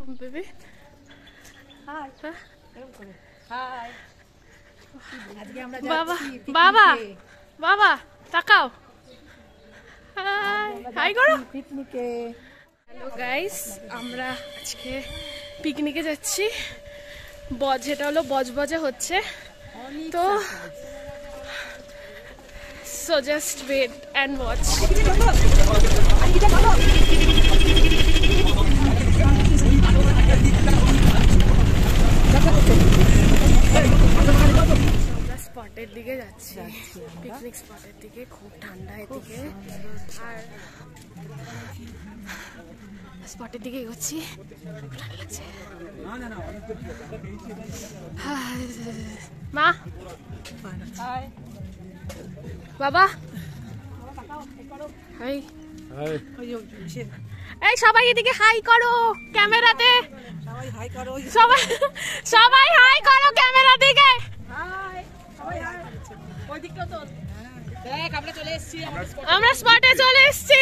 Baby hi high আজকে আমরা বাবা যাচ্ছি বাবা বাবা তাকাও হাই করো পিকনিকে। হ্যালো গাইস, আমরা আজকে পিকনিকে যাচ্ছি। যেটা হলো বজবজে হচ্ছে, তো so just wait and watch. আমরা স্পটের দিকে যাচ্ছি, পিকনিক স্পটের দিকে। খুব ঠান্ডা এদিকে, আর স্পটের দিকে এগোচ্ছি। ঠান্ডা লাগছে। মা বাবা হাই, এই সবাই এদিকে হাই করো ক্যামেরাতে। সবাই সবাই হাই করো ক্যামেরা দিকে। আমরা স্পটে চলে এসেছি।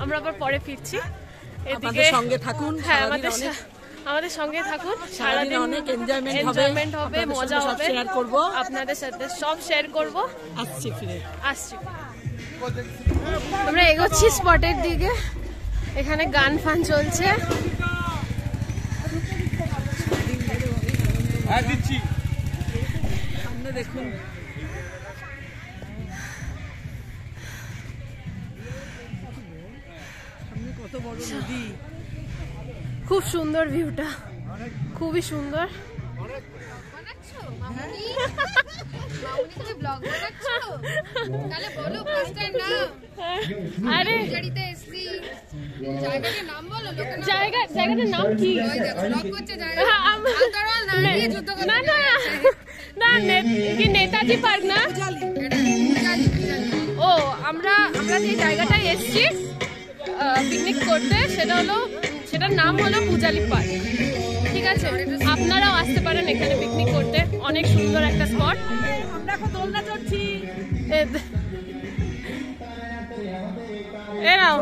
আমরা আবার পরে ফিরছি। এদিকে সঙ্গে থাকুন, হ্যাঁ আমাদের সঙ্গে থাকুন। সারাদিন অনেক এনজয়মেন্ট হবে, মজা হবে, শেয়ার করব, আপনাদের সাথে সব শেয়ার করব। আসছি আমরা এগোচ্ছি স্পটের দিকে। এখানে গান ফান চলছে। সামনে দেখুন, সামনে কত বড় নদী। খুব সুন্দর ভিউটা, খুবই সুন্দর। আরে জায়গাটার নাম কি? না কি নেতাজি পার্ক না? ও আমরা যে জায়গাটায় এসছি পিকনিক করতে, সেটার নাম হলো পূজালি পার্ক। ঠিক আছে, আপনারাও আসতে পারেন এখানে পিকনিক করতে। অনেক সুন্দর একটা স্পট। আমরা এখন দোলনা চড়ছি। এরাও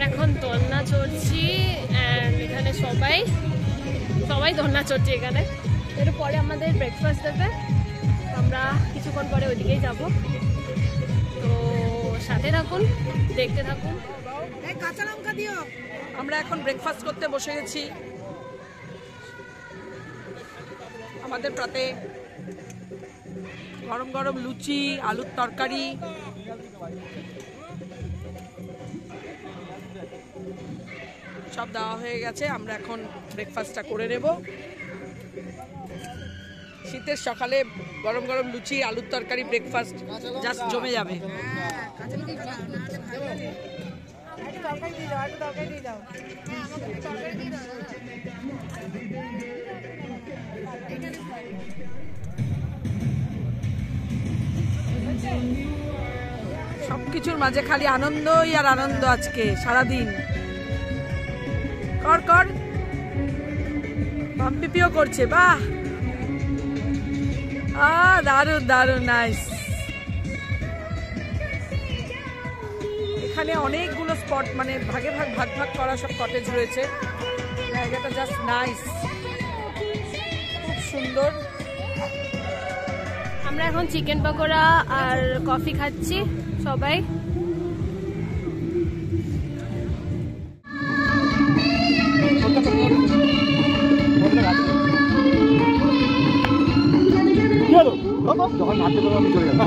এখন দোলনা চড়ছি। এখানে সবাই দোলনা চড়ছে এখানে। এর পরে আমাদের ব্রেকফাস্ট দেবে, আমরা কিছুক্ষণ পরে ওইদিকেই যাব। তো সাথে থাকুন, দেখতে থাকুন। কাঁচা লঙ্কা দিও। আমরা এখন ব্রেকফাস্ট করতে বসে গেছি। আমাদের প্রাতে গরম গরম লুচি, আলুর তরকারি, সব দেওয়া হয়ে গেছে। আমরা এখন ব্রেকফাস্টটা করে নেব। শীতের সকালে গরম গরম লুচি, আলুর তরকারি ব্রেকফাস্ট জাস্ট জমে যাবে। সবকিছুর মাঝে খালি আনন্দই আর আনন্দ আজকে সারাদিন। কর পাম্পিপিও করছে, বাহ দারুণ দারুণ, নাইস। এখানে অনেকগুলো স্পট, মানে ভাগ করা সব কটেজ রয়েছে। জায়গাটা জাস্ট নাইস, খুব সুন্দর। আমরা এখন চিকেন পকোড়া আর কফি খাচ্ছি সবাই। যখন হাঁটতে পারবো আমি চলে যাবো।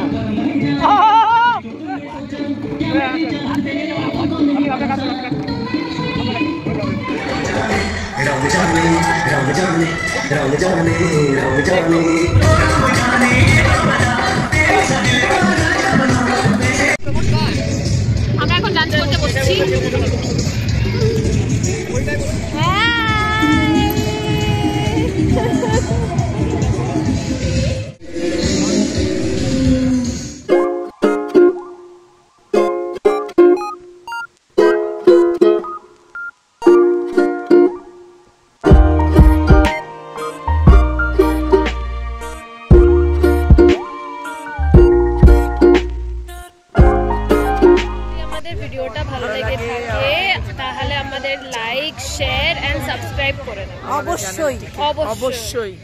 আমরা এখন লাঞ্চ করতে বসছি। আমাদের লাইক শেয়ার এন্ড সাবস্ক্রাইব করে দেন অবশ্যই অবশ্যই অবশ্যই